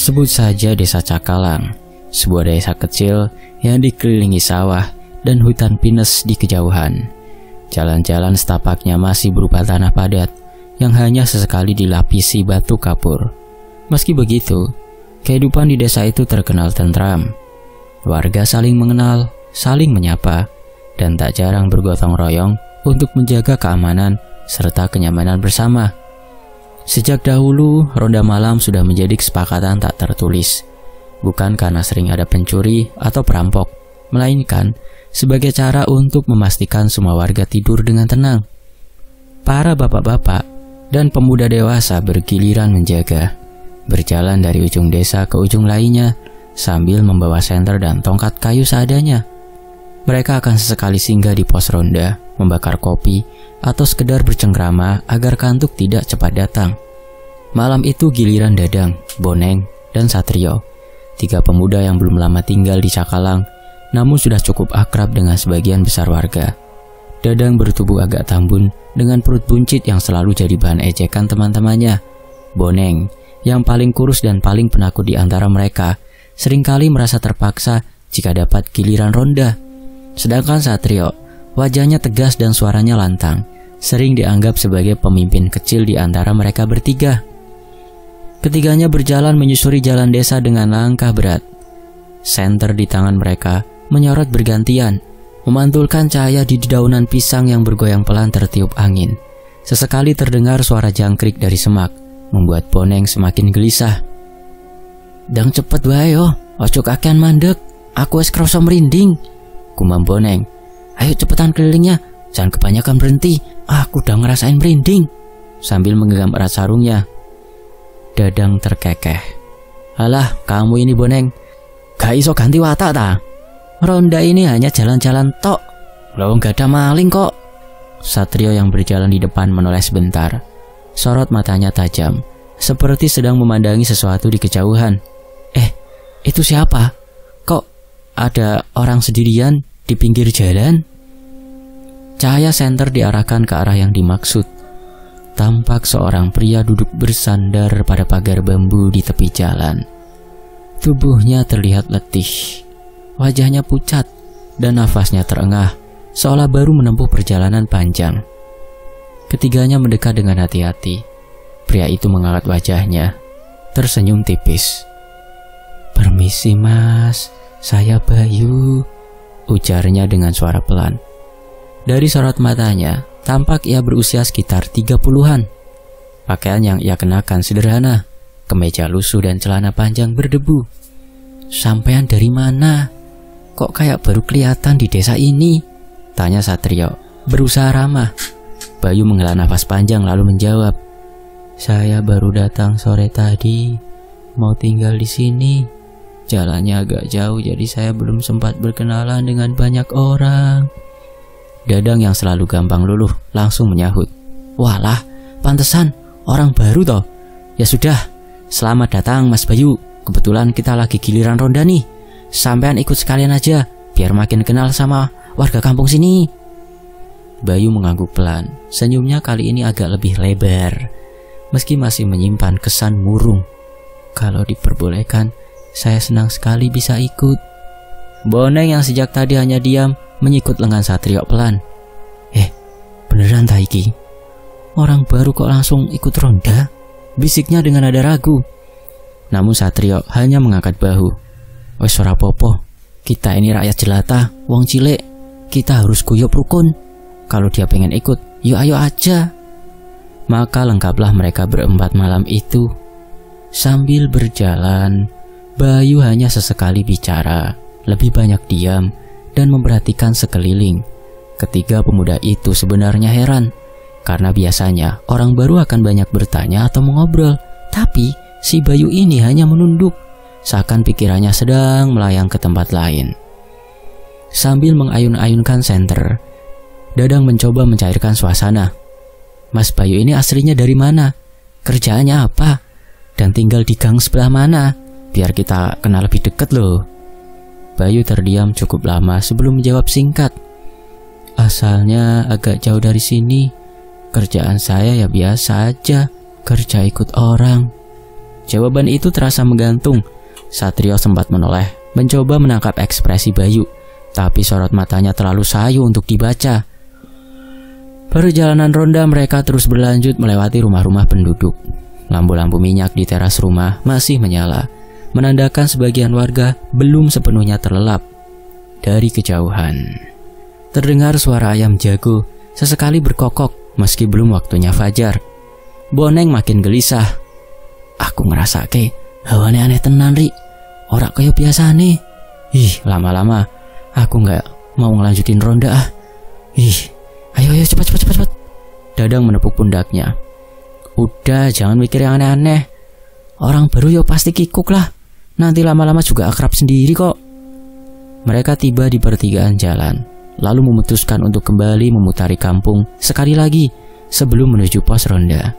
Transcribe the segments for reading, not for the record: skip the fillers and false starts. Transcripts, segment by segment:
Sebut saja Desa Cakalang, sebuah desa kecil yang dikelilingi sawah dan hutan pinus di kejauhan. Jalan-jalan setapaknya masih berupa tanah padat yang hanya sesekali dilapisi batu kapur. Meski begitu, kehidupan di desa itu terkenal tentram. Warga saling mengenal, saling menyapa, dan tak jarang bergotong royong untuk menjaga keamanan serta kenyamanan bersama. Sejak dahulu, ronda malam sudah menjadi kesepakatan tak tertulis. Bukan karena sering ada pencuri atau perampok, melainkan sebagai cara untuk memastikan semua warga tidur dengan tenang. Para bapak-bapak dan pemuda dewasa bergiliran menjaga, berjalan dari ujung desa ke ujung lainnya sambil membawa senter dan tongkat kayu seadanya. Mereka akan sesekali singgah di pos ronda, membakar kopi, atau sekedar bercengkrama agar kantuk tidak cepat datang. Malam itu giliran Dadang, Boneng, dan Satrio, 3 pemuda yang belum lama tinggal di Cakalang, namun sudah cukup akrab dengan sebagian besar warga. Dadang bertubuh agak tambun dengan perut buncit yang selalu jadi bahan ejekan teman-temannya. Boneng, yang paling kurus dan paling penakut di antara mereka, seringkali merasa terpaksa jika dapat giliran ronda. Sedangkan Satrio, wajahnya tegas dan suaranya lantang, sering dianggap sebagai pemimpin kecil di antara mereka bertiga. Ketiganya berjalan menyusuri jalan desa dengan langkah berat. Senter di tangan mereka menyorot bergantian, memantulkan cahaya di dedaunan pisang yang bergoyang pelan tertiup angin. Sesekali terdengar suara jangkrik dari semak, membuat Boneng semakin gelisah. "Dang cepet wae yo, ojo kakean mandek, aku wis krasa merinding," gumam Boneng. "Ayo cepetan kelilingnya, jangan kebanyakan berhenti, aku udah ngerasain merinding," sambil menggenggam erat sarungnya. Dadang terkekeh. "Alah, kamu ini Boneng, gak iso ganti watak ta? Ronda ini hanya jalan-jalan tok, lo gak ada maling kok." Satrio yang berjalan di depan menoleh sebentar. Sorot matanya tajam, seperti sedang memandangi sesuatu di kejauhan. Itu siapa? Kok ada orang sendirian di pinggir jalan?" Cahaya senter diarahkan ke arah yang dimaksud. Tampak seorang pria duduk bersandar pada pagar bambu di tepi jalan. Tubuhnya terlihat letih, wajahnya pucat, dan nafasnya terengah, seolah baru menempuh perjalanan panjang. Ketiganya mendekat dengan hati-hati. Pria itu mengangkat wajahnya, tersenyum tipis. "Permisi mas, saya Bayu," ujarnya dengan suara pelan. Dari sorot matanya, tampak ia berusia sekitar 30-an. Pakaian yang ia kenakan sederhana, kemeja lusuh dan celana panjang berdebu. "Sampean dari mana? Kok kayak baru kelihatan di desa ini?" tanya Satrio, berusaha ramah. Bayu menghela nafas panjang lalu menjawab, "Saya baru datang sore tadi, mau tinggal di sini. Jalannya agak jauh jadi saya belum sempat berkenalan dengan banyak orang." Dadang yang selalu gampang luluh langsung menyahut, "Walah, pantesan orang baru toh. Ya sudah, selamat datang Mas Bayu. Kebetulan kita lagi giliran ronda nih. Sampean ikut sekalian aja, biar makin kenal sama warga kampung sini." Bayu mengangguk pelan. Senyumnya kali ini agak lebih lebar, meski masih menyimpan kesan murung. "Kalau diperbolehkan, saya senang sekali bisa ikut." Boneng yang sejak tadi hanya diam menyikut lengan Satrio pelan. Beneran Taiki? Orang baru kok langsung ikut ronda?" bisiknya dengan nada ragu. Namun Satrio hanya mengangkat bahu. "Wes ora popo, kita ini rakyat jelata, wong cilik, kita harus guyub rukun. Kalau dia pengen ikut, yuk ayo aja." Maka lengkaplah mereka berempat malam itu. Sambil berjalan, Bayu hanya sesekali bicara, lebih banyak diam dan memperhatikan sekeliling. Ketiga pemuda itu sebenarnya heran, karena biasanya orang baru akan banyak bertanya atau mengobrol, tapi si Bayu ini hanya menunduk, seakan pikirannya sedang melayang ke tempat lain. Sambil mengayun-ayunkan senter, Dadang mencoba mencairkan suasana. "Mas Bayu ini aslinya dari mana? Kerjaannya apa? Dan tinggal di gang sebelah mana? Biar kita kenal lebih dekat loh." Bayu terdiam cukup lama sebelum menjawab singkat. "Asalnya agak jauh dari sini. Kerjaan saya ya biasa aja, kerja ikut orang." Jawaban itu terasa menggantung. Satrio sempat menoleh, mencoba menangkap ekspresi Bayu, tapi sorot matanya terlalu sayu untuk dibaca. Perjalanan ronda mereka terus berlanjut melewati rumah-rumah penduduk. Lampu-lampu minyak di teras rumah masih menyala, menandakan sebagian warga belum sepenuhnya terlelap. Dari kejauhan terdengar suara ayam jago sesekali berkokok meski belum waktunya fajar. Boneng makin gelisah. Aku ngerasake hawane aneh tenan, Ri. Ora kaya biasane. Lama-lama aku nggak mau ngelanjutin ronda ah. Ayo cepat. Dadang menepuk pundaknya. Udah, jangan mikir yang aneh-aneh. Orang baru yo pasti kikuk lah. Nanti lama-lama juga akrab sendiri kok. Mereka tiba di pertigaan jalan, lalu memutuskan untuk kembali memutari kampung sekali lagi sebelum menuju pos ronda.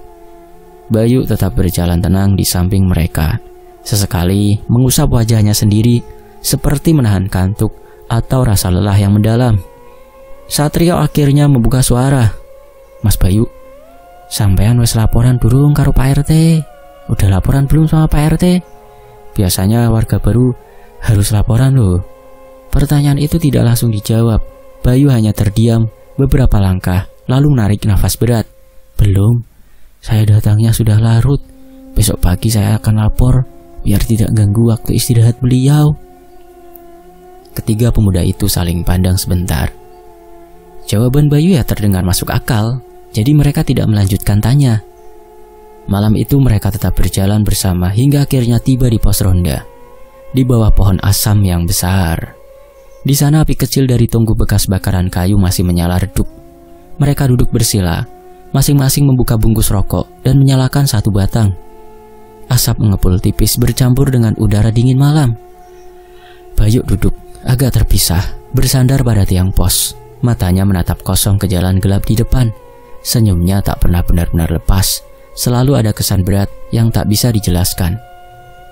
Bayu tetap berjalan tenang di samping mereka. Sesekali mengusap wajahnya sendiri seperti menahan kantuk atau rasa lelah yang mendalam. Satrio akhirnya membuka suara. Mas Bayu, sampean wes laporan durung karo Pak RT? Udah laporan belum sama Pak RT? Biasanya warga baru harus laporan loh. Pertanyaan itu tidak langsung dijawab. Bayu hanya terdiam beberapa langkah, lalu menarik nafas berat. Belum, saya datangnya sudah larut. Besok pagi saya akan lapor, biar tidak ganggu waktu istirahat beliau. Ketiga pemuda itu saling pandang sebentar. Jawaban Bayu ya terdengar masuk akal, jadi mereka tidak melanjutkan tanya. Malam itu mereka tetap berjalan bersama hingga akhirnya tiba di pos ronda, di bawah pohon asam yang besar. Di sana api kecil dari tungku bekas bakaran kayu masih menyala redup. Mereka duduk bersila, masing-masing membuka bungkus rokok dan menyalakan satu batang. Asap mengepul tipis bercampur dengan udara dingin malam. Bayu duduk agak terpisah, bersandar pada tiang pos. Matanya menatap kosong ke jalan gelap di depan. Senyumnya tak pernah benar-benar lepas. Selalu ada kesan berat yang tak bisa dijelaskan.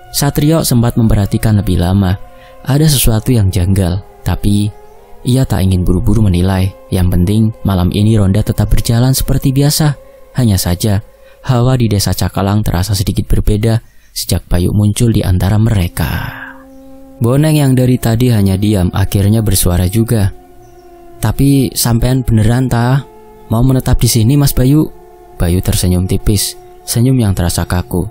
Satrio sempat memperhatikan lebih lama. Ada sesuatu yang janggal, tapi ia tak ingin buru-buru menilai. Yang penting malam ini ronda tetap berjalan seperti biasa. Hanya saja hawa di desa Cakalang terasa sedikit berbeda sejak Bayu muncul di antara mereka. Boneng yang dari tadi hanya diam akhirnya bersuara juga. Tapi sampean beneran ta? Mau menetap di sini Mas Bayu? Bayu tersenyum tipis, senyum yang terasa kaku.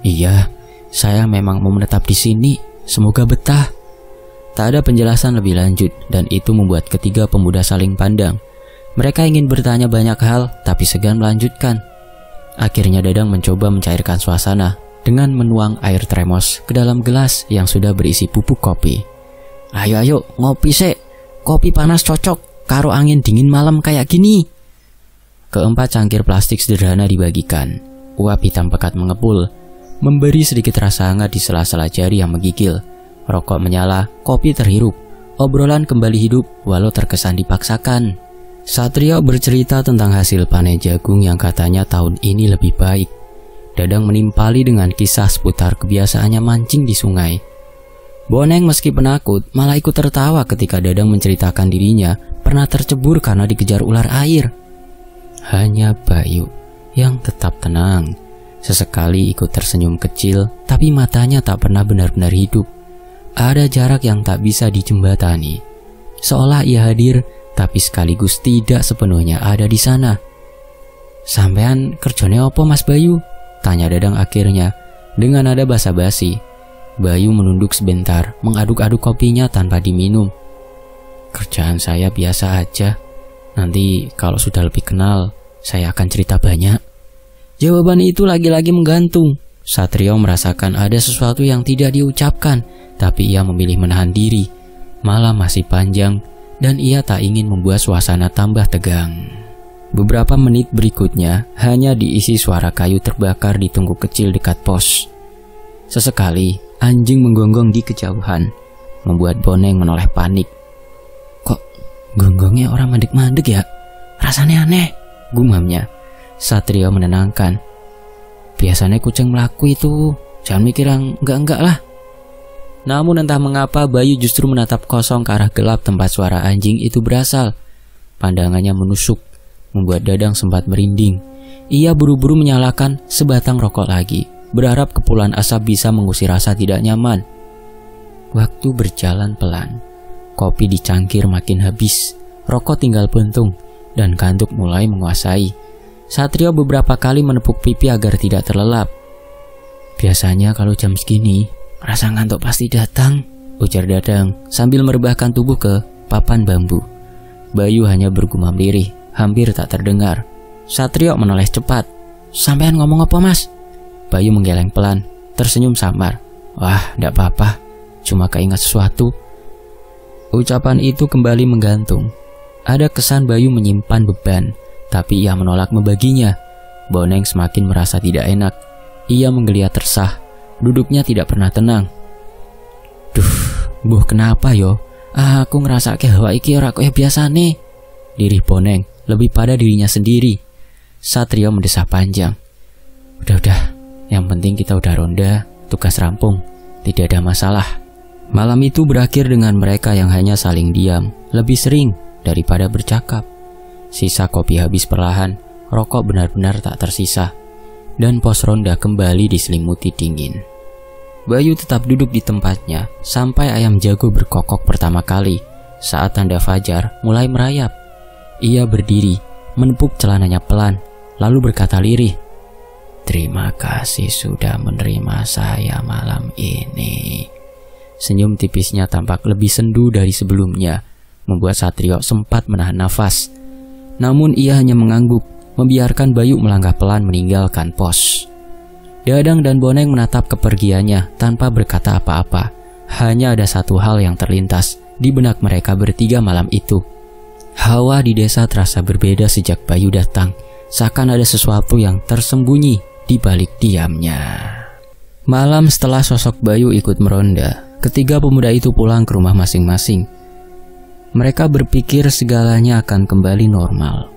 Iya, saya memang mau menetap di sini. Semoga betah. Tak ada penjelasan lebih lanjut dan itu membuat ketiga pemuda saling pandang. Mereka ingin bertanya banyak hal tapi segan melanjutkan. Akhirnya Dadang mencoba mencairkan suasana dengan menuang air termos ke dalam gelas yang sudah berisi bubuk kopi. Ayo ngopi sek. Kopi panas cocok karo angin dingin malam kayak gini. Keempat cangkir plastik sederhana dibagikan. Uap hitam pekat mengepul, memberi sedikit rasa hangat di sela-sela jari yang menggigil. Rokok menyala, kopi terhirup. Obrolan kembali hidup walau terkesan dipaksakan. Satrio bercerita tentang hasil panen jagung yang katanya tahun ini lebih baik. Dadang menimpali dengan kisah seputar kebiasaannya mancing di sungai. Boneng meski penakut malah ikut tertawa ketika Dadang menceritakan dirinya pernah tercebur karena dikejar ular air. Hanya Bayu yang tetap tenang. Sesekali ikut tersenyum kecil, tapi matanya tak pernah benar-benar hidup. Ada jarak yang tak bisa dijembatani. Seolah ia hadir, tapi sekaligus tidak sepenuhnya ada di sana. Sampean kerjane opo Mas Bayu? Tanya Dadang akhirnya, dengan nada basa-basi. Bayu menunduk sebentar, mengaduk-aduk kopinya tanpa diminum. Kerjaan saya biasa aja. Nanti kalau sudah lebih kenal, saya akan cerita banyak. Jawaban itu lagi-lagi menggantung. Satrio merasakan ada sesuatu yang tidak diucapkan, tapi ia memilih menahan diri. Malam masih panjang, dan ia tak ingin membuat suasana tambah tegang. Beberapa menit berikutnya hanya diisi suara kayu terbakar di tungku kecil dekat pos. Sesekali, anjing menggonggong di kejauhan, membuat Boneng menoleh panik. Gonggongnya orang mandek-mandek ya? Rasanya aneh, gumamnya. Satrio menenangkan. Biasanya kucing melaku itu, jangan mikir yang enggak-enggak lah. Namun entah mengapa Bayu justru menatap kosong ke arah gelap tempat suara anjing itu berasal. Pandangannya menusuk, membuat Dadang sempat merinding. Ia buru-buru menyalakan sebatang rokok lagi. berharap kepulan asap bisa mengusir rasa tidak nyaman. Waktu berjalan pelan. Kopi di cangkir makin habis, rokok tinggal puntung, dan kantuk mulai menguasai. Satrio beberapa kali menepuk pipi agar tidak terlelap. Biasanya kalau jam segini, rasa ngantuk pasti datang, ujar Dadang sambil merebahkan tubuh ke papan bambu. Bayu hanya bergumam lirih, hampir tak terdengar. Satrio menoleh cepat. Sampean ngomong apa, Mas? Bayu menggeleng pelan, tersenyum samar. Wah, ndak apa-apa, cuma keingat sesuatu. Ucapan itu kembali menggantung. Ada kesan Bayu menyimpan beban, tapi ia menolak membaginya. Boneng semakin merasa tidak enak. Ia menggeliat resah, duduknya tidak pernah tenang. Duh, buh kenapa yo? Aku ngerasa ke hawa iki ora kaya biasane. Lirih Boneng lebih pada dirinya sendiri. Satrio mendesah panjang. Udah, yang penting kita udah ronda, tugas rampung, tidak ada masalah. Malam itu berakhir dengan mereka yang hanya saling diam, lebih sering daripada bercakap. Sisa kopi habis perlahan, rokok benar-benar tak tersisa, dan pos ronda kembali diselimuti dingin. Bayu tetap duduk di tempatnya sampai ayam jago berkokok pertama kali. Saat tanda fajar mulai merayap, ia berdiri, menepuk celananya pelan, lalu berkata lirih, "Terima kasih sudah menerima saya malam ini." Senyum tipisnya tampak lebih sendu dari sebelumnya, membuat Satrio sempat menahan nafas. Namun ia hanya mengangguk, membiarkan Bayu melangkah pelan meninggalkan pos. Dadang dan Boneng menatap kepergiannya tanpa berkata apa-apa. Hanya ada satu hal yang terlintas di benak mereka bertiga malam itu. Hawa di desa terasa berbeda sejak Bayu datang, seakan ada sesuatu yang tersembunyi di balik diamnya. Malam setelah sosok Bayu ikut meronda, ketiga pemuda itu pulang ke rumah masing-masing. Mereka berpikir segalanya akan kembali normal.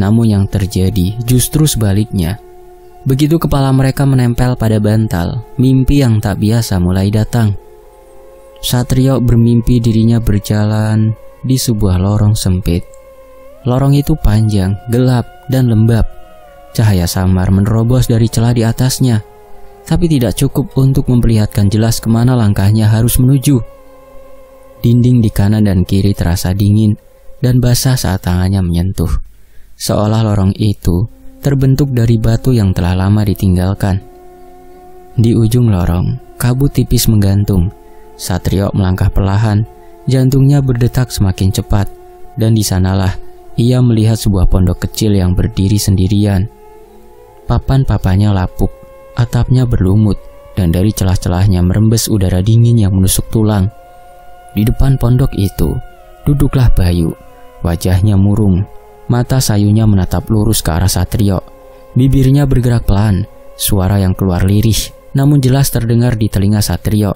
Namun yang terjadi justru sebaliknya. Begitu kepala mereka menempel pada bantal, mimpi yang tak biasa mulai datang. Satrio bermimpi dirinya berjalan di sebuah lorong sempit. Lorong itu panjang, gelap, dan lembab. Cahaya samar menerobos dari celah di atasnya, tapi tidak cukup untuk memperlihatkan jelas kemana langkahnya harus menuju. Dinding di kanan dan kiri terasa dingin dan basah saat tangannya menyentuh. Seolah lorong itu terbentuk dari batu yang telah lama ditinggalkan. Di ujung lorong, kabut tipis menggantung. Satrio melangkah perlahan, jantungnya berdetak semakin cepat, dan di sanalah ia melihat sebuah pondok kecil yang berdiri sendirian. Papan-papannya lapuk, atapnya berlumut, dan dari celah-celahnya merembes udara dingin yang menusuk tulang. Di depan pondok itu, duduklah Bayu. Wajahnya murung, mata sayunya menatap lurus ke arah Satrio. Bibirnya bergerak pelan, suara yang keluar lirih, namun jelas terdengar di telinga Satrio.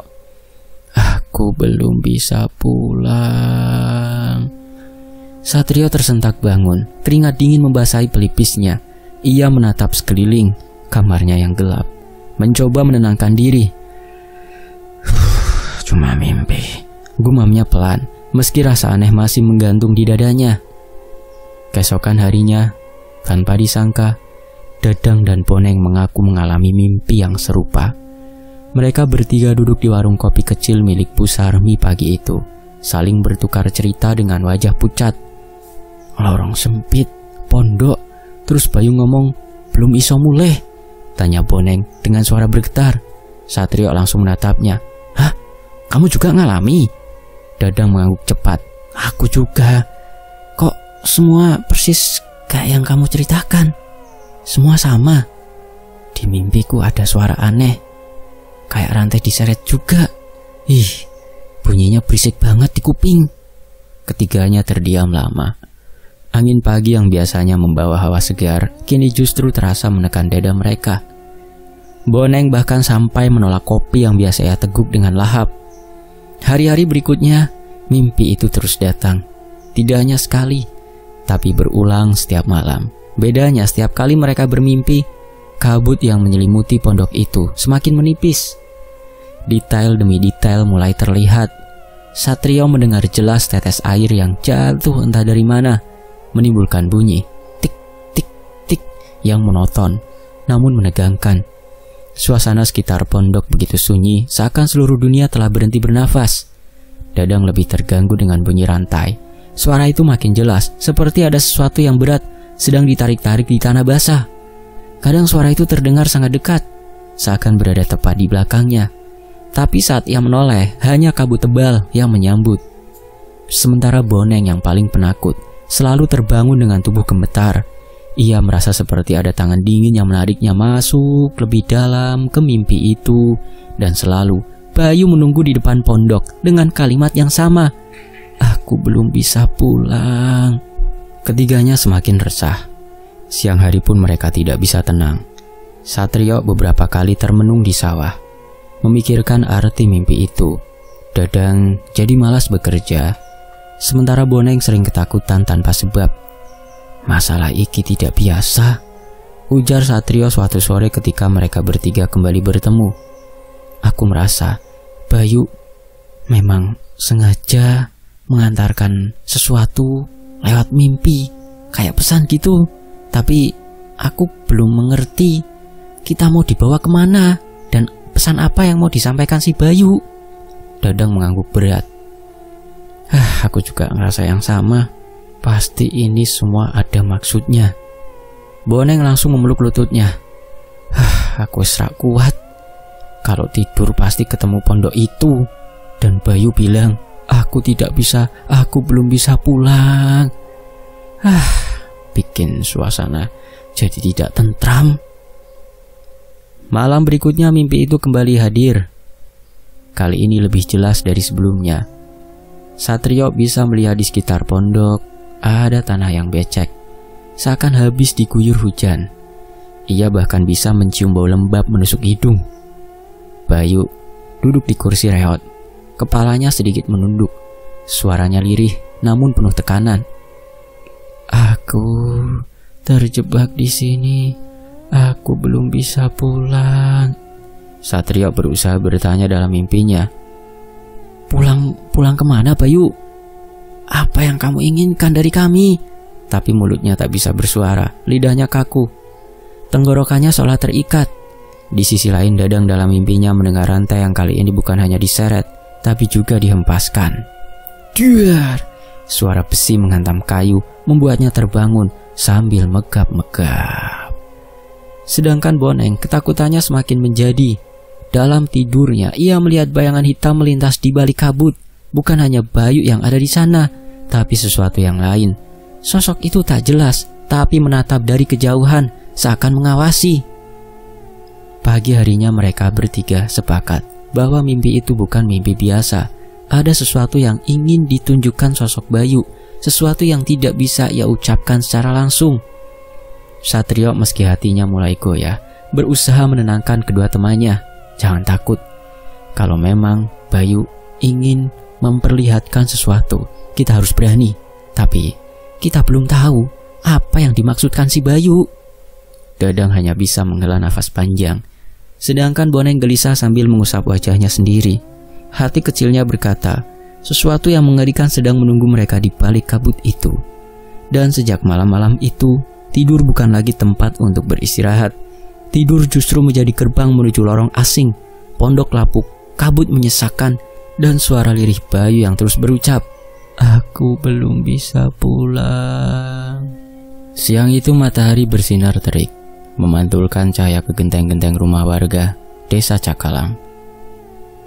Aku belum bisa pulang. Satrio tersentak bangun, keringat dingin membasahi pelipisnya. Ia menatap sekeliling, kamarnya yang gelap, mencoba menenangkan diri. Cuma mimpi, gumamnya pelan, meski rasa aneh masih menggantung di dadanya. Keesokan harinya, tanpa disangka, Dadang dan Boneng mengaku mengalami mimpi yang serupa. Mereka bertiga duduk di warung kopi kecil milik Bu Sarmi pagi itu, saling bertukar cerita dengan wajah pucat. Lorong sempit, pondok, terus Bayu ngomong, belum iso muleh, tanya Boneng dengan suara bergetar. Satrio langsung menatapnya. Hah? Kamu juga ngalami? Dadang mengangguk cepat. Aku juga. Kok semua persis kayak yang kamu ceritakan? Semua sama. Di mimpiku ada suara aneh, kayak rantai diseret juga. Ih, bunyinya berisik banget di kuping. Ketiganya terdiam lama. Angin pagi yang biasanya membawa hawa segar, kini justru terasa menekan dada mereka. Boneng bahkan sampai menolak kopi yang biasa ia teguk dengan lahap. Hari-hari berikutnya, mimpi itu terus datang. Tidak hanya sekali, tapi berulang setiap malam. Bedanya setiap kali mereka bermimpi, kabut yang menyelimuti pondok itu semakin menipis. Detail demi detail mulai terlihat. Satrio mendengar jelas tetes air yang jatuh entah dari mana, menimbulkan bunyi tik tik tik yang monoton namun menegangkan. Suasana sekitar pondok begitu sunyi, seakan seluruh dunia telah berhenti bernafas. Dadang lebih terganggu dengan bunyi rantai. Suara itu makin jelas, seperti ada sesuatu yang berat sedang ditarik-tarik di tanah basah. Kadang suara itu terdengar sangat dekat, seakan berada tepat di belakangnya. Tapi saat ia menoleh, hanya kabut tebal yang menyambut. Sementara Boneng yang paling penakut selalu terbangun dengan tubuh gemetar. Ia merasa seperti ada tangan dingin yang menariknya masuk lebih dalam ke mimpi itu. Dan selalu Bayu menunggu di depan pondok dengan kalimat yang sama, "Aku belum bisa pulang." Ketiganya semakin resah. Siang hari pun mereka tidak bisa tenang. Satrio beberapa kali termenung di sawah, memikirkan arti mimpi itu. Dadang jadi malas bekerja, sementara Boneng sering ketakutan tanpa sebab. "Masalah iki tidak biasa," ujar Satrio suatu sore ketika mereka bertiga kembali bertemu. "Aku merasa Bayu memang sengaja mengantarkan sesuatu lewat mimpi, kayak pesan gitu. Tapi aku belum mengerti kita mau dibawa kemana dan pesan apa yang mau disampaikan si Bayu." Dadang mengangguk berat. Aku juga ngerasa yang sama. Pasti ini semua ada maksudnya." Boneng langsung memeluk lututnya. Aku serak kuat. Kalau tidur pasti ketemu pondok itu. Dan Bayu bilang, "Aku tidak bisa, aku belum bisa pulang." Bikin suasana jadi tidak tentram. Malam berikutnya mimpi itu kembali hadir. Kali ini lebih jelas dari sebelumnya. Satrio bisa melihat di sekitar pondok ada tanah yang becek, seakan habis diguyur hujan. Ia bahkan bisa mencium bau lembab menusuk hidung. Bayu duduk di kursi reot, kepalanya sedikit menunduk. Suaranya lirih namun penuh tekanan. "Aku terjebak di sini. Aku belum bisa pulang." Satrio berusaha bertanya dalam mimpinya. Pulang kemana, Bayu? Apa yang kamu inginkan dari kami?" Tapi mulutnya tak bisa bersuara, lidahnya kaku. Tenggorokannya seolah terikat. Di sisi lain Dadang dalam mimpinya mendengar rantai yang kali ini bukan hanya diseret, tapi juga dihempaskan. Duar! Suara besi menghantam kayu membuatnya terbangun sambil megap-megap. Sedangkan Boneng ketakutannya semakin menjadi. Dalam tidurnya ia melihat bayangan hitam melintas di balik kabut. Bukan hanya Bayu yang ada di sana, tapi sesuatu yang lain. Sosok itu tak jelas, tapi menatap dari kejauhan, seakan mengawasi. Pagi harinya mereka bertiga sepakat bahwa mimpi itu bukan mimpi biasa. Ada sesuatu yang ingin ditunjukkan sosok Bayu, sesuatu yang tidak bisa ia ucapkan secara langsung. Satrio meski hatinya mulai goyah, berusaha menenangkan kedua temannya. Jangan takut, kalau memang Bayu ingin memperlihatkan sesuatu, kita harus berani. Tapi kita belum tahu apa yang dimaksudkan si Bayu. Dadang hanya bisa menghela nafas panjang, sedangkan Boneng gelisah sambil mengusap wajahnya sendiri. Hati kecilnya berkata, sesuatu yang mengerikan sedang menunggu mereka di balik kabut itu. Dan sejak malam-malam itu, tidur bukan lagi tempat untuk beristirahat. Tidur justru menjadi gerbang menuju lorong asing. Pondok lapuk, kabut menyesakkan, dan suara lirih Bayu yang terus berucap, "Aku belum bisa pulang." Siang itu matahari bersinar terik, memantulkan cahaya ke genteng-genteng rumah warga desa Cakalang.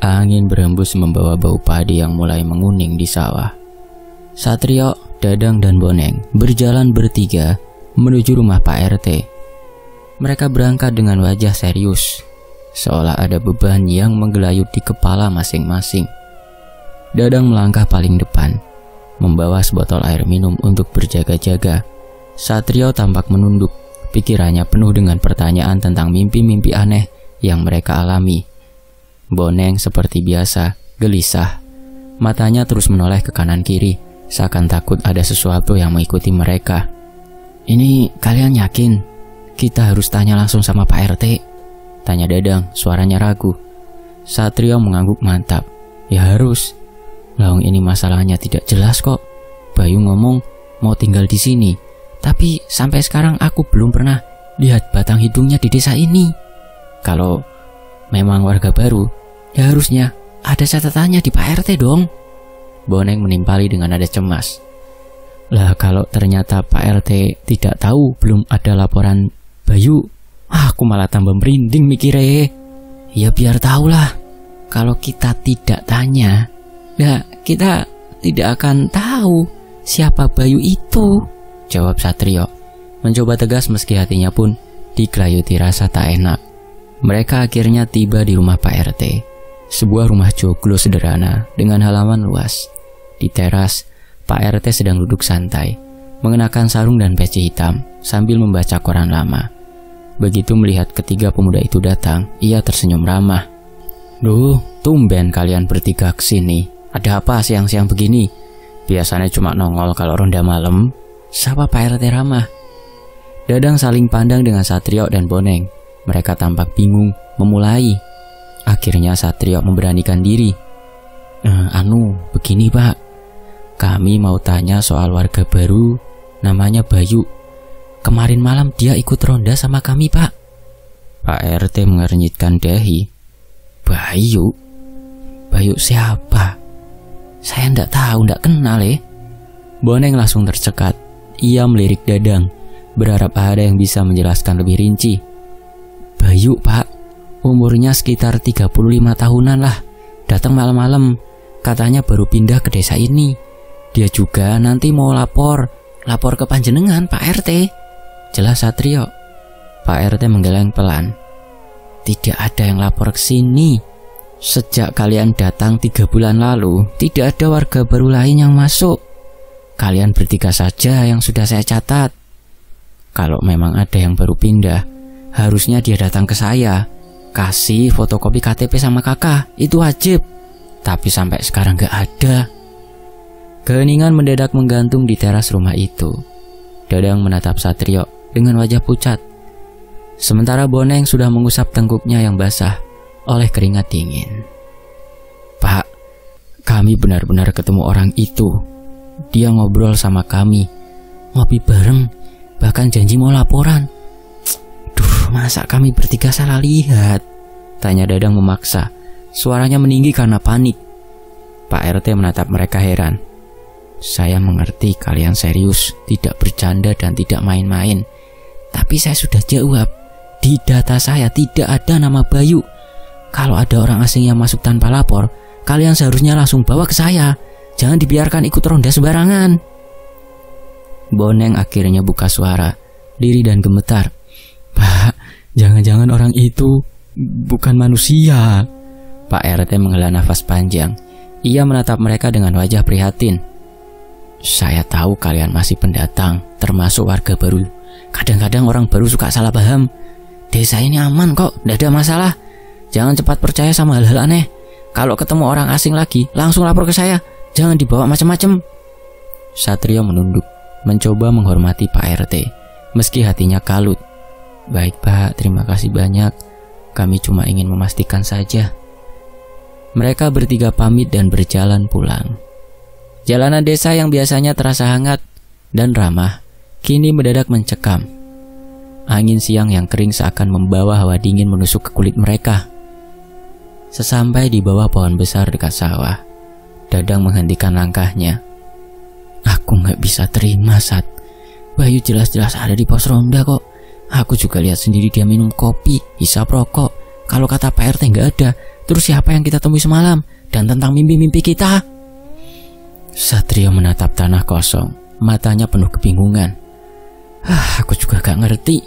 Angin berhembus membawa bau padi yang mulai menguning di sawah. Satrio, Dadang, dan Boneng berjalan bertiga menuju rumah Pak RT. Mereka berangkat dengan wajah serius, seolah ada beban yang menggelayut di kepala masing-masing. Dadang melangkah paling depan, membawa sebotol air minum untuk berjaga-jaga. Satrio tampak menunduk, pikirannya penuh dengan pertanyaan tentang mimpi-mimpi aneh yang mereka alami. Boneng seperti biasa, gelisah. Matanya terus menoleh ke kanan kiri, seakan takut ada sesuatu yang mengikuti mereka. "Ini kalian yakin kita harus tanya langsung sama Pak RT?" tanya Dadang, suaranya ragu. Satrio mengangguk mantap. "Ya harus. Lawang ini masalahnya tidak jelas kok. Bayu ngomong mau tinggal di sini, tapi sampai sekarang aku belum pernah lihat batang hidungnya di desa ini. Kalau memang warga baru, ya harusnya ada catatannya di Pak RT dong. Boneng menimpali dengan nada cemas. Lah kalau ternyata Pak RT tidak tahu belum ada laporan Bayu, aku malah tambah merinding mikirnya. Ya biar tahulah. Kalau kita tidak tanya, ya kita tidak akan tahu siapa Bayu itu, jawab Satrio. Mencoba tegas meski hatinya pun digelayuti rasa tak enak. Mereka akhirnya tiba di rumah Pak RT. Sebuah rumah joglo sederhana dengan halaman luas. Di teras, Pak RT sedang duduk santai, mengenakan sarung dan peci hitam sambil membaca koran lama. Begitu melihat ketiga pemuda itu datang, ia tersenyum ramah. Duh, tumben kalian bertiga kesini. Ada apa siang-siang begini? Biasanya cuma nongol kalau ronda malam, sapa Pak RT ramah. Dadang saling pandang dengan Satrio dan Boneng. Mereka tampak bingung memulai. Akhirnya Satrio memberanikan diri. Begini Pak. Kami mau tanya soal warga baru, namanya Bayu. Kemarin malam dia ikut ronda sama kami Pak. Pak RT mengernyitkan dahi. Bayu? Bayu siapa? Saya ndak tahu, ndak kenal Boneng langsung tercekat. Ia melirik Dadang, berharap ada yang bisa menjelaskan lebih rinci. Bayu Pak, umurnya sekitar 35 tahunan lah. Datang malam-malam, katanya baru pindah ke desa ini. Dia juga nanti mau lapor ke panjenengan Pak RT, jelas Satrio. Pak RT menggeleng pelan. Tidak ada yang lapor ke sini. Sejak kalian datang 3 bulan lalu, tidak ada warga baru lain yang masuk. Kalian bertiga saja yang sudah saya catat. Kalau memang ada yang baru pindah, harusnya dia datang ke saya, kasih fotokopi KTP sama kakak, itu wajib. Tapi sampai sekarang gak ada. Keheningan mendadak menggantung di teras rumah itu. Dadang menatap Satrio dengan wajah pucat. Sementara Boneng sudah mengusap tengkuknya yang basah oleh keringat dingin. Pak, kami benar-benar ketemu orang itu. Dia ngobrol sama kami, ngopi bareng, bahkan janji mau laporan. Duh, masa kami bertiga salah lihat? Tanya Dadang memaksa. Suaranya meninggi karena panik. Pak RT menatap mereka heran. Saya mengerti kalian serius, tidak bercanda dan tidak main-main. Tapi saya sudah jawab. Di data saya tidak ada nama Bayu. Kalau ada orang asing yang masuk tanpa lapor, kalian seharusnya langsung bawa ke saya. Jangan dibiarkan ikut ronda sembarangan. Boneng akhirnya buka suara, lirih dan gemetar. Pak, jangan-jangan orang itu bukan manusia. Pak RT menghela nafas panjang. Ia menatap mereka dengan wajah prihatin. Saya tahu kalian masih pendatang, termasuk warga baru. Kadang-kadang orang baru suka salah paham. Desa ini aman kok, tidak ada masalah. Jangan cepat percaya sama hal-hal aneh. Kalau ketemu orang asing lagi, langsung lapor ke saya. Jangan dibawa macam-macam. Satrio menunduk, mencoba menghormati Pak RT, meski hatinya kalut. Baik Pak, terima kasih banyak. Kami cuma ingin memastikan saja. Mereka bertiga pamit dan berjalan pulang. Jalanan desa yang biasanya terasa hangat dan ramah, kini mendadak mencekam. Angin siang yang kering seakan membawa hawa dingin menusuk ke kulit mereka. Sesampai di bawah pohon besar dekat sawah, Dadang menghentikan langkahnya. Aku gak bisa terima, Sat. Bayu jelas-jelas ada di pos ronda kok. Aku juga lihat sendiri dia minum kopi, hisap rokok. Kalau kata Pak RT gak ada, terus siapa yang kita temui semalam? Dan tentang mimpi-mimpi kita? Satrio menatap tanah kosong, matanya penuh kebingungan. Aku juga gak ngerti,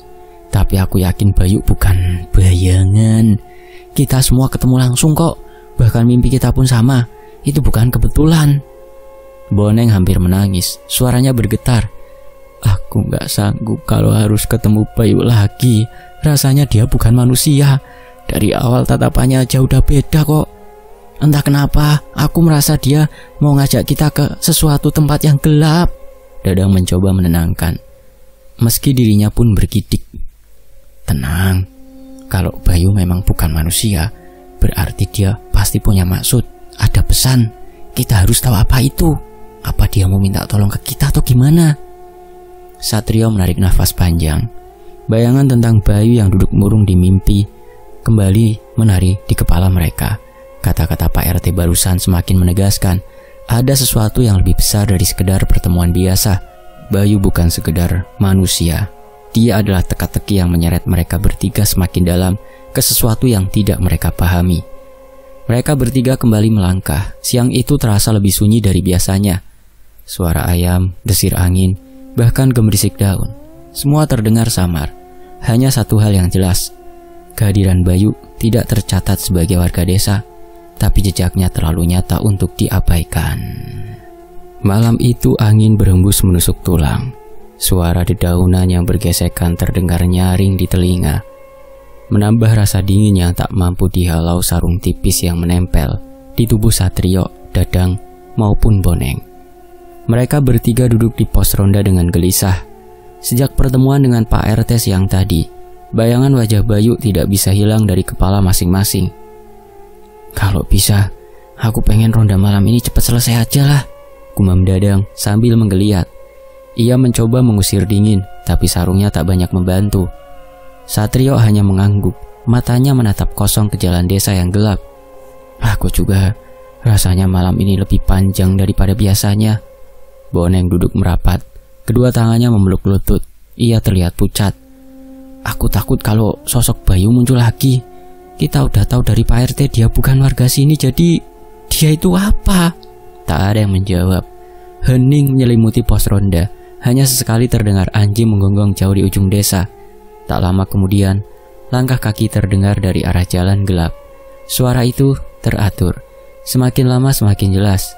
tapi aku yakin Bayu bukan bayangan. Kita semua ketemu langsung kok, bahkan mimpi kita pun sama. Itu bukan kebetulan. Boneng hampir menangis, suaranya bergetar. Aku gak sanggup kalau harus ketemu Bayu lagi. Rasanya dia bukan manusia. Dari awal tatapannya aja udah beda kok. Entah kenapa, aku merasa dia mau ngajak kita ke sesuatu tempat yang gelap. Dadang mencoba menenangkan, meski dirinya pun bergidik. Tenang, kalau Bayu memang bukan manusia, berarti dia pasti punya maksud, ada pesan. Kita harus tahu apa itu. Apa dia mau minta tolong ke kita atau gimana? Satrio menarik nafas panjang. Bayangan tentang Bayu yang duduk murung di mimpi kembali menari di kepala mereka. Kata-kata Pak RT barusan semakin menegaskan ada sesuatu yang lebih besar dari sekedar pertemuan biasa. Bayu bukan sekedar manusia. Dia adalah teka-teki yang menyeret mereka bertiga semakin dalam ke sesuatu yang tidak mereka pahami. Mereka bertiga kembali melangkah. Siang itu terasa lebih sunyi dari biasanya. Suara ayam, desir angin, bahkan gemerisik daun, semua terdengar samar. Hanya satu hal yang jelas, kehadiran Bayu tidak tercatat sebagai warga desa, tapi jejaknya terlalu nyata untuk diabaikan. Malam itu angin berhembus menusuk tulang. Suara dedaunan yang bergesekan terdengar nyaring di telinga, menambah rasa dingin yang tak mampu dihalau sarung tipis yang menempel di tubuh Satrio, Dadang, maupun Boneng. Mereka bertiga duduk di pos ronda dengan gelisah. Sejak pertemuan dengan Pak RT siang tadi, bayangan wajah Bayu tidak bisa hilang dari kepala masing-masing. Kalau bisa, aku pengen ronda malam ini cepat selesai aja lah, gumam Dadang sambil menggeliat. Ia mencoba mengusir dingin, tapi sarungnya tak banyak membantu. Satrio hanya mengangguk, matanya menatap kosong ke jalan desa yang gelap. Aku juga rasanya malam ini lebih panjang daripada biasanya. Boneng duduk merapat, kedua tangannya memeluk lutut. Ia terlihat pucat. Aku takut kalau sosok Bayu muncul lagi. Kita udah tahu dari Pak RT dia bukan warga sini, jadi dia itu apa? Tak ada yang menjawab. Hening menyelimuti pos ronda. Hanya sesekali terdengar anjing menggonggong jauh di ujung desa. Tak lama kemudian, langkah kaki terdengar dari arah jalan gelap. Suara itu teratur. Semakin lama semakin jelas.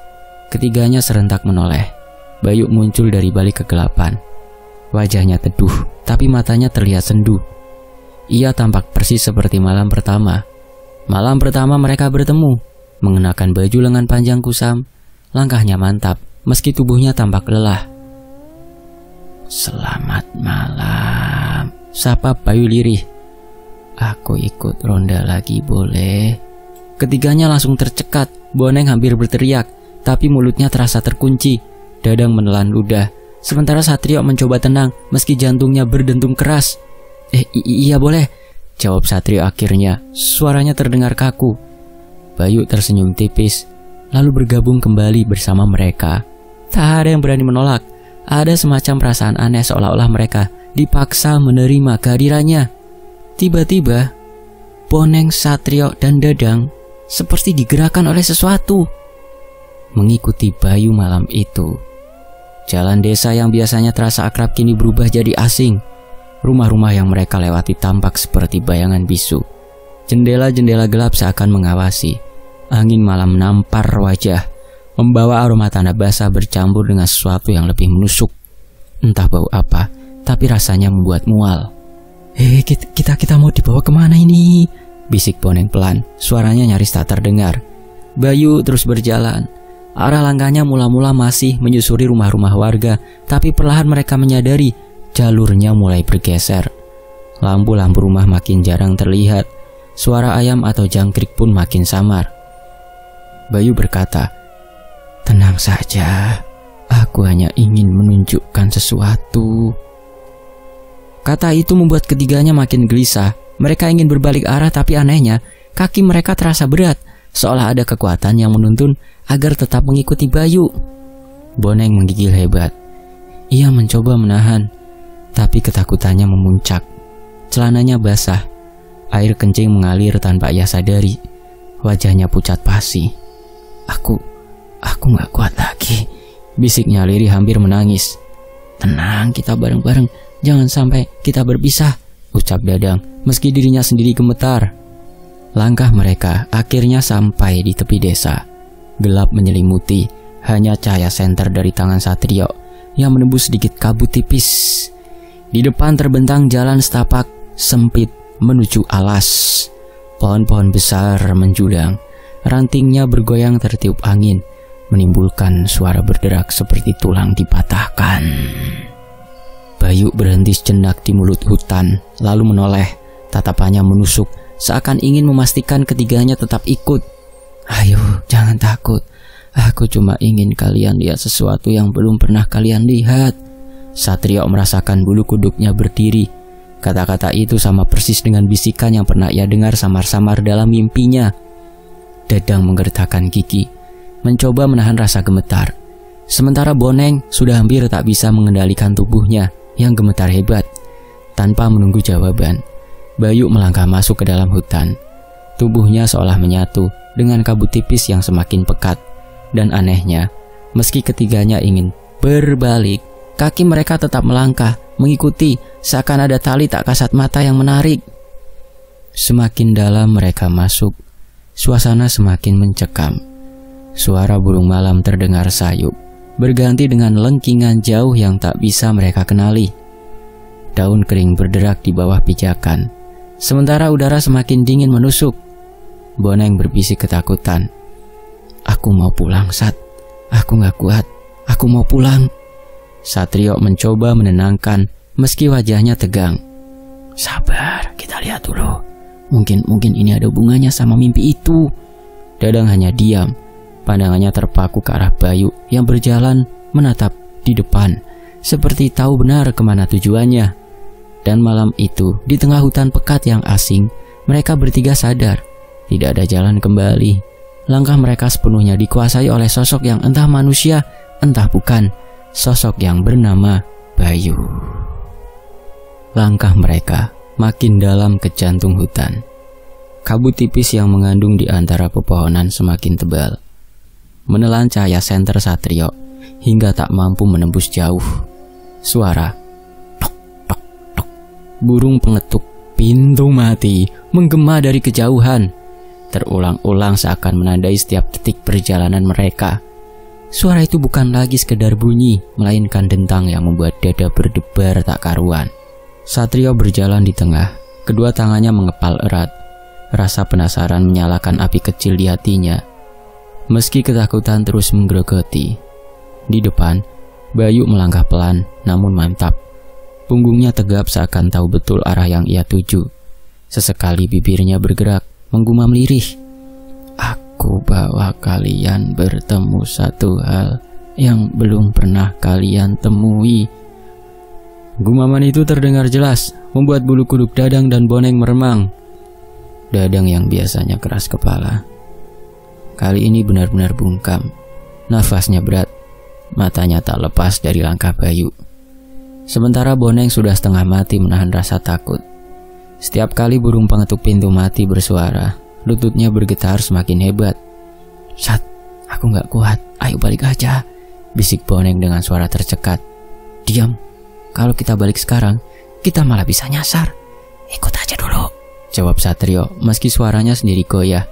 Ketiganya serentak menoleh. Bayu muncul dari balik kegelapan. Wajahnya teduh, tapi matanya terlihat sendu. Ia tampak persis seperti malam pertama. Malam pertama mereka bertemu. Mengenakan baju lengan panjang kusam, langkahnya mantap, meski tubuhnya tampak lelah. Selamat malam, sapa Bayu lirih. Aku ikut ronda lagi boleh? Ketiganya langsung tercekat. Boneng hampir berteriak, tapi mulutnya terasa terkunci. Dadang menelan ludah, sementara Satrio mencoba tenang meski jantungnya berdentum keras. Iya boleh, jawab Satrio akhirnya. Suaranya terdengar kaku. Bayu tersenyum tipis, lalu bergabung kembali bersama mereka. Tak ada yang berani menolak. Ada semacam perasaan aneh seolah-olah mereka dipaksa menerima kehadirannya. Tiba-tiba, Boneng, Satrio, dan Dadang seperti digerakkan oleh sesuatu. Mengikuti Bayu malam itu. Jalan desa yang biasanya terasa akrab kini berubah jadi asing. Rumah-rumah yang mereka lewati tampak seperti bayangan bisu. Jendela-jendela gelap seakan mengawasi. Angin malam menampar wajah, membawa aroma tanah basah bercampur dengan sesuatu yang lebih menusuk. Entah bau apa, tapi rasanya membuat mual. Kita mau dibawa kemana ini? Bisik Boneng pelan, suaranya nyaris tak terdengar. Bayu terus berjalan. Arah langkahnya mula-mula masih menyusuri rumah-rumah warga, tapi perlahan mereka menyadari jalurnya mulai bergeser. Lampu-lampu rumah makin jarang terlihat. Suara ayam atau jangkrik pun makin samar. Bayu berkata, "Tenang saja, aku hanya ingin menunjukkan sesuatu." Kata itu membuat ketiganya makin gelisah. Mereka ingin berbalik arah, tapi anehnya kaki mereka terasa berat, seolah ada kekuatan yang menuntun agar tetap mengikuti Bayu. Boneng menggigil hebat. Ia mencoba menahan, tapi ketakutannya memuncak. Celananya basah, air kencing mengalir tanpa ia sadari. Wajahnya pucat pasi. Aku gak kuat lagi, bisiknya lirih hampir menangis. Tenang, kita bareng-bareng, jangan sampai kita berpisah, ucap Dadang, meski dirinya sendiri gemetar. Langkah mereka akhirnya sampai di tepi desa. Gelap menyelimuti, hanya cahaya senter dari tangan Satrio yang menembus sedikit kabut tipis. Di depan terbentang jalan setapak sempit menuju alas. Pohon-pohon besar menjulang, rantingnya bergoyang tertiup angin, menimbulkan suara berderak seperti tulang dipatahkan. Bayu berhenti sejenak di mulut hutan, lalu menoleh. Tatapannya menusuk, seakan ingin memastikan ketiganya tetap ikut. Ayo, jangan takut. Aku cuma ingin kalian lihat sesuatu yang belum pernah kalian lihat. Satrio merasakan bulu kuduknya berdiri. Kata-kata itu sama persis dengan bisikan yang pernah ia dengar samar-samar dalam mimpinya. Dadang menggertakkan gigi, mencoba menahan rasa gemetar. Sementara Boneng sudah hampir tak bisa mengendalikan tubuhnya yang gemetar hebat. Tanpa menunggu jawaban, Bayu melangkah masuk ke dalam hutan. Tubuhnya seolah menyatu dengan kabut tipis yang semakin pekat. Dan anehnya, meski ketiganya ingin berbalik, kaki mereka tetap melangkah, mengikuti, seakan ada tali tak kasat mata yang menarik. Semakin dalam mereka masuk, suasana semakin mencekam. Suara burung malam terdengar sayup, berganti dengan lengkingan jauh yang tak bisa mereka kenali. Daun kering berderak di bawah pijakan, sementara udara semakin dingin menusuk. Boneng berbisik ketakutan. "Aku mau pulang, Sat. Aku gak kuat. Aku mau pulang." Satrio mencoba menenangkan meski wajahnya tegang. "Sabar, kita lihat dulu. Mungkin ini ada hubungannya sama mimpi itu." Dadang hanya diam. Pandangannya terpaku ke arah Bayu yang berjalan menatap di depan, seperti tahu benar kemana tujuannya. Dan malam itu, di tengah hutan pekat yang asing, mereka bertiga sadar tidak ada jalan kembali. Langkah mereka sepenuhnya dikuasai oleh sosok yang entah manusia, entah bukan. Sosok yang bernama Bayu. Langkah mereka makin dalam ke jantung hutan. Kabut tipis yang mengandung di antara pepohonan semakin tebal, menelan cahaya senter Satrio hingga tak mampu menembus jauh. Suara tok tok tok burung pengetuk pintu mati menggema dari kejauhan, terulang-ulang seakan menandai setiap detik perjalanan mereka. Suara itu bukan lagi sekedar bunyi, melainkan dentang yang membuat dada berdebar tak karuan. Satrio berjalan di tengah, kedua tangannya mengepal erat. Rasa penasaran menyalakan api kecil di hatinya, meski ketakutan terus menggerogoti. Di depan, Bayu melangkah pelan namun mantap. Punggungnya tegap seakan tahu betul arah yang ia tuju. Sesekali bibirnya bergerak, menggumam lirih. "Aku bawa kalian bertemu satu hal yang belum pernah kalian temui." Gumaman itu terdengar jelas, membuat bulu kuduk Dadang dan Boneng meremang. Dadang yang biasanya keras kepala, kali ini benar-benar bungkam. Nafasnya berat, matanya tak lepas dari langkah Bayu. Sementara Boneng sudah setengah mati menahan rasa takut. Setiap kali burung pengetuk pintu mati bersuara, lututnya bergetar semakin hebat. "Sat, aku gak kuat, ayo balik aja," bisik Boneng dengan suara tercekat. "Diam, kalau kita balik sekarang, kita malah bisa nyasar. Ikut aja dulu," jawab Satrio meski suaranya sendiri goyah.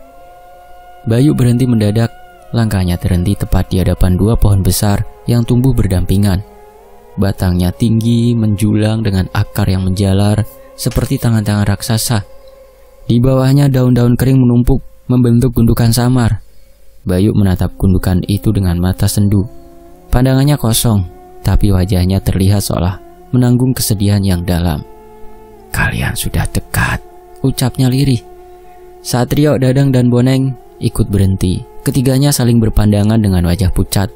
Bayu berhenti mendadak, langkahnya terhenti tepat di hadapan dua pohon besar yang tumbuh berdampingan. Batangnya tinggi menjulang dengan akar yang menjalar seperti tangan-tangan raksasa. Di bawahnya daun-daun kering menumpuk membentuk gundukan samar. Bayu menatap gundukan itu dengan mata sendu. Pandangannya kosong, tapi wajahnya terlihat seolah menanggung kesedihan yang dalam. "Kalian sudah dekat," ucapnya lirih. Satrio, Dadang, dan Boneng ikut berhenti. Ketiganya saling berpandangan dengan wajah pucat.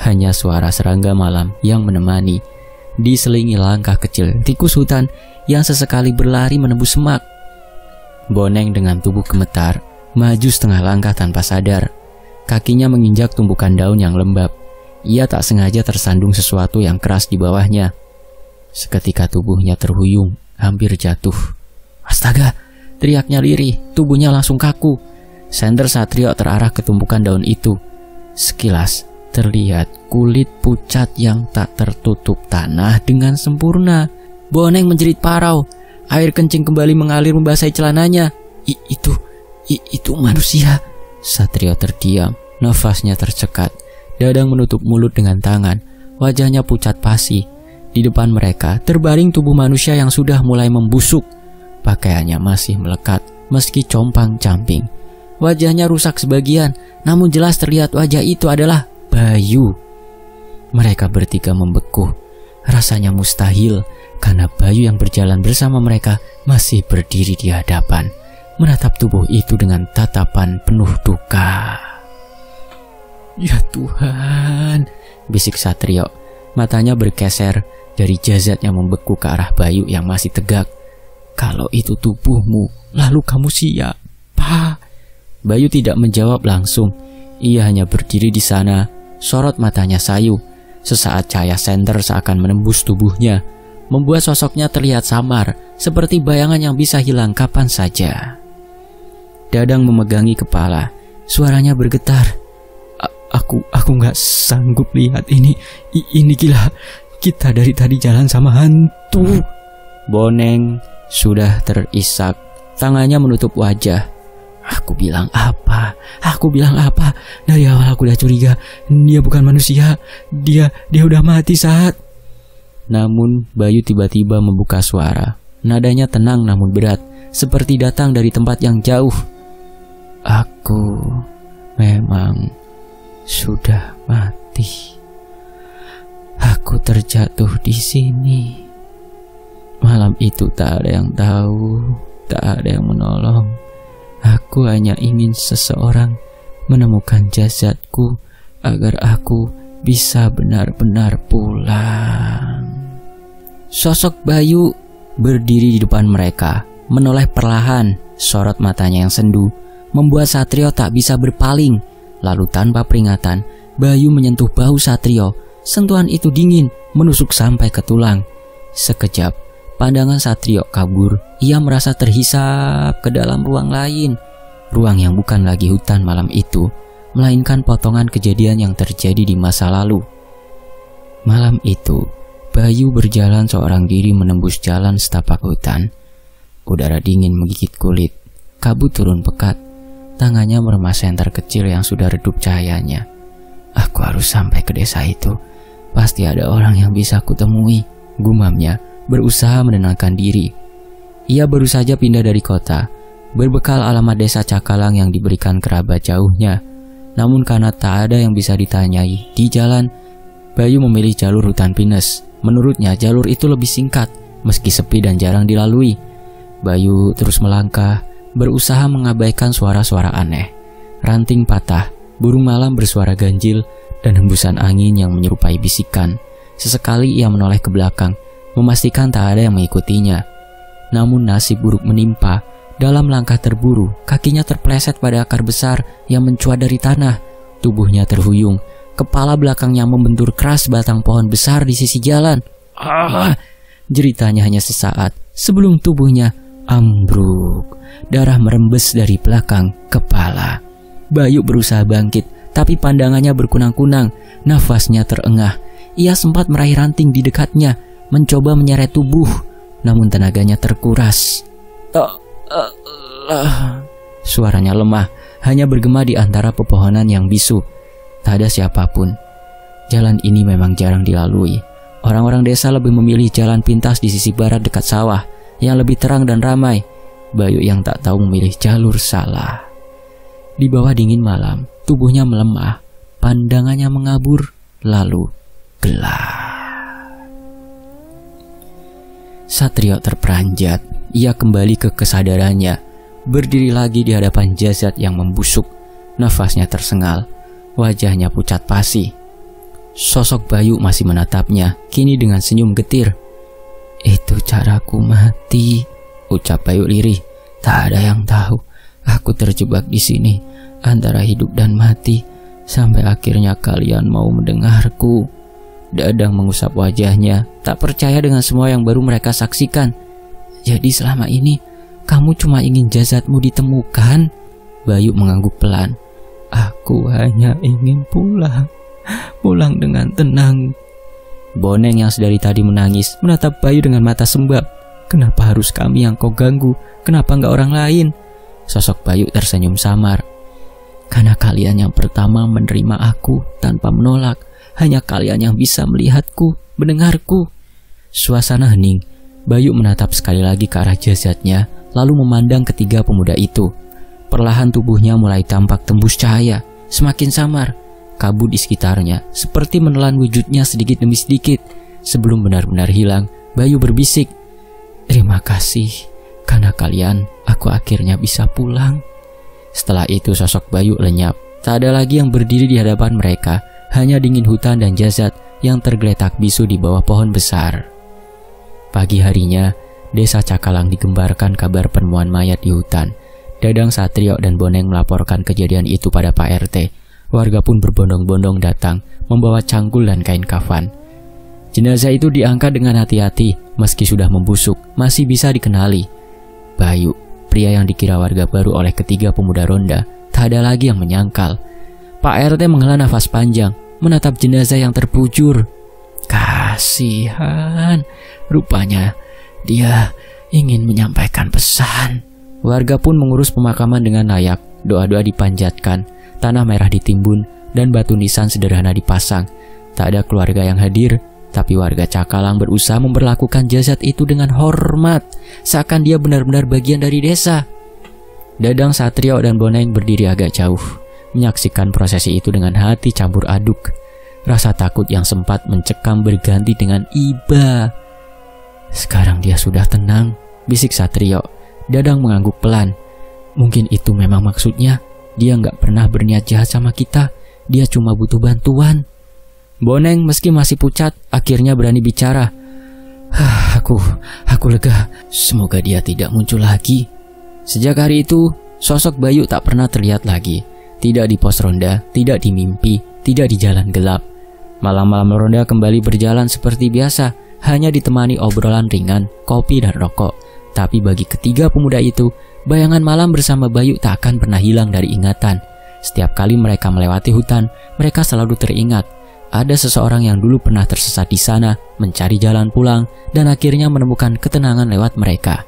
Hanya suara serangga malam yang menemani, diselingi langkah kecil tikus hutan yang sesekali berlari menembus semak. Boneng dengan tubuh gemetar maju setengah langkah tanpa sadar. Kakinya menginjak tumpukan daun yang lembab. Ia tak sengaja tersandung sesuatu yang keras di bawahnya. Seketika tubuhnya terhuyung, hampir jatuh. "Astaga!" teriaknya lirih, tubuhnya langsung kaku. Senter Satrio terarah ke tumpukan daun itu. Sekilas terlihat kulit pucat yang tak tertutup tanah dengan sempurna. Boneng menjerit parau. Air kencing kembali mengalir membasahi celananya. Itu manusia." Satrio terdiam, nafasnya tercekat. Dadang menutup mulut dengan tangan. Wajahnya pucat pasi. Di depan mereka terbaring tubuh manusia yang sudah mulai membusuk. Pakaiannya masih melekat meski compang-camping. Wajahnya rusak sebagian, namun jelas terlihat wajah itu adalah Bayu. Mereka bertiga membeku. Rasanya mustahil karena Bayu yang berjalan bersama mereka masih berdiri di hadapan, menatap tubuh itu dengan tatapan penuh duka. "Ya Tuhan," bisik Satrio. Matanya bergeser dari jasad yang membeku ke arah Bayu yang masih tegak. Kalau itu tubuhmu, lalu kamu siapa? Bayu tidak menjawab langsung. Ia hanya berdiri di sana, sorot matanya sayu. Sesaat cahaya senter seakan menembus tubuhnya, membuat sosoknya terlihat samar, seperti bayangan yang bisa hilang kapan saja. Dadang memegangi kepala, suaranya bergetar. Aku gak sanggup lihat ini. Ini gila. Kita dari tadi jalan sama hantu. Boneng sudah terisak, tangannya menutup wajah. Aku bilang apa? Dari awal aku udah curiga. Dia bukan manusia. Dia udah mati saat. Namun Bayu tiba-tiba membuka suara. Nadanya tenang namun berat, seperti datang dari tempat yang jauh. Aku memang sudah mati. Aku terjatuh di sini. Malam itu tak ada yang tahu, tak ada yang menolong. Aku hanya ingin seseorang menemukan jasadku agar aku bisa benar-benar pulang. Sosok Bayu berdiri di depan mereka, menoleh perlahan. Sorot matanya yang sendu membuat Satrio tak bisa berpaling. Lalu tanpa peringatan, Bayu menyentuh bahu Satrio. Sentuhan itu dingin, menusuk sampai ke tulang. Sekejap, pandangan Satrio kabur. Ia merasa terhisap ke dalam ruang lain. Ruang yang bukan lagi hutan malam itu, melainkan potongan kejadian yang terjadi di masa lalu. Malam itu, Bayu berjalan seorang diri menembus jalan setapak hutan. Udara dingin menggigit kulit. Kabut turun pekat. Tangannya meremas senter kecil yang sudah redup cahayanya. Aku harus sampai ke desa itu. Pasti ada orang yang bisa kutemui, gumamnya, berusaha menenangkan diri. Ia baru saja pindah dari kota, berbekal alamat desa Cakalang yang diberikan kerabat jauhnya. Namun karena tak ada yang bisa ditanyai di jalan, Bayu memilih jalur hutan pinus. Menurutnya jalur itu lebih singkat, meski sepi dan jarang dilalui. Bayu terus melangkah, berusaha mengabaikan suara-suara aneh. Ranting patah, burung malam bersuara ganjil, dan hembusan angin yang menyerupai bisikan. Sesekali ia menoleh ke belakang, memastikan tak ada yang mengikutinya. Namun nasib buruk menimpa. Dalam langkah terburu, kakinya terpleset pada akar besar yang mencuat dari tanah. Tubuhnya terhuyung, kepala belakangnya membentur keras batang pohon besar di sisi jalan. Jeritanya hanya sesaat sebelum tubuhnya ambruk. Darah merembes dari belakang kepala. Bayu berusaha bangkit, tapi pandangannya berkunang-kunang. Nafasnya terengah. Ia sempat meraih ranting di dekatnya, mencoba menyeret tubuh, namun tenaganya terkuras. Suaranya lemah, hanya bergema di antara pepohonan yang bisu. Tak ada siapapun. Jalan ini memang jarang dilalui. Orang-orang desa lebih memilih jalan pintas di sisi barat dekat sawah, yang lebih terang dan ramai. Bayu yang tak tahu memilih jalur salah. Di bawah dingin malam, tubuhnya melemah, pandangannya mengabur, lalu gelap. Satrio terperanjat. Ia kembali ke kesadarannya, berdiri lagi di hadapan jasad yang membusuk. Nafasnya tersengal, wajahnya pucat pasi. Sosok Bayu masih menatapnya, kini dengan senyum getir. Itu caraku mati, ucap Bayu lirih. Tak ada yang tahu, aku terjebak di sini antara hidup dan mati, sampai akhirnya kalian mau mendengarku. Dadang mengusap wajahnya, tak percaya dengan semua yang baru mereka saksikan. Jadi selama ini kamu cuma ingin jasadmu ditemukan? Bayu mengangguk pelan. Aku hanya ingin pulang dengan tenang. Boneng yang sedari tadi menangis menatap Bayu dengan mata sembab. Kenapa harus kami yang kau ganggu? Kenapa enggak orang lain? Sosok Bayu tersenyum samar. Karena kalian yang pertama menerima aku tanpa menolak. Hanya kalian yang bisa melihatku, mendengarku. Suasana hening. Bayu menatap sekali lagi ke arah jasadnya, lalu memandang ketiga pemuda itu. Perlahan tubuhnya mulai tampak tembus cahaya, semakin samar. Kabut di sekitarnya seperti menelan wujudnya sedikit demi sedikit. Sebelum benar-benar hilang, Bayu berbisik, terima kasih, karena kalian aku akhirnya bisa pulang. Setelah itu sosok Bayu lenyap. Tak ada lagi yang berdiri di hadapan mereka, hanya dingin hutan dan jasad yang tergeletak bisu di bawah pohon besar. Pagi harinya, Desa Cakalang digembarkan kabar penemuan mayat di hutan. Dadang, Satrio, dan Boneng melaporkan kejadian itu pada Pak RT. Warga pun berbondong-bondong datang, membawa cangkul dan kain kafan. Jenazah itu diangkat dengan hati-hati, meski sudah membusuk, masih bisa dikenali. Bayu, pria yang dikira warga baru oleh ketiga pemuda ronda, tak ada lagi yang menyangkal. Pak RT menghela nafas panjang, menatap jenazah yang terbujur. Kasihan, rupanya dia ingin menyampaikan pesan. Warga pun mengurus pemakaman dengan layak, doa-doa dipanjatkan, tanah merah ditimbun, dan batu nisan sederhana dipasang. Tak ada keluarga yang hadir, tapi warga Cakalang berusaha memperlakukan jasad itu dengan hormat, seakan dia benar-benar bagian dari desa. Dadang, Satrio, dan Boneng berdiri agak jauh, menyaksikan prosesi itu dengan hati campur aduk. Rasa takut yang sempat mencekam berganti dengan iba. Sekarang dia sudah tenang, bisik Satrio. Dadang mengangguk pelan. Mungkin itu memang maksudnya. Dia nggak pernah berniat jahat sama kita. Dia cuma butuh bantuan. Boneng meski masih pucat, akhirnya berani bicara. Aku lega. Semoga dia tidak muncul lagi. Sejak hari itu, sosok Bayu tak pernah terlihat lagi. Tidak di pos ronda, tidak di mimpi, tidak di jalan gelap. Malam-malam ronda kembali berjalan seperti biasa, hanya ditemani obrolan ringan, kopi, dan rokok. Tapi bagi ketiga pemuda itu, bayangan malam bersama Bayu tak akan pernah hilang dari ingatan. Setiap kali mereka melewati hutan, mereka selalu teringat. Ada seseorang yang dulu pernah tersesat di sana, mencari jalan pulang, dan akhirnya menemukan ketenangan lewat mereka.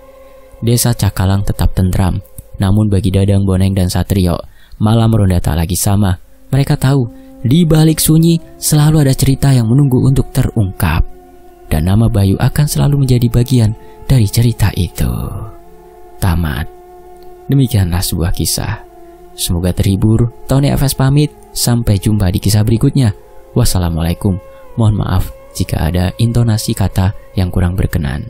Desa Cakalang tetap tentram. Namun bagi Dadang, Boneng, dan Satrio, malam ronda tak lagi sama. Mereka tahu, di balik sunyi selalu ada cerita yang menunggu untuk terungkap. Dan nama Bayu akan selalu menjadi bagian dari cerita itu. Tamat. Demikianlah sebuah kisah. Semoga terhibur. Tony FS pamit. Sampai jumpa di kisah berikutnya. Wassalamualaikum. Mohon maaf jika ada intonasi kata yang kurang berkenan.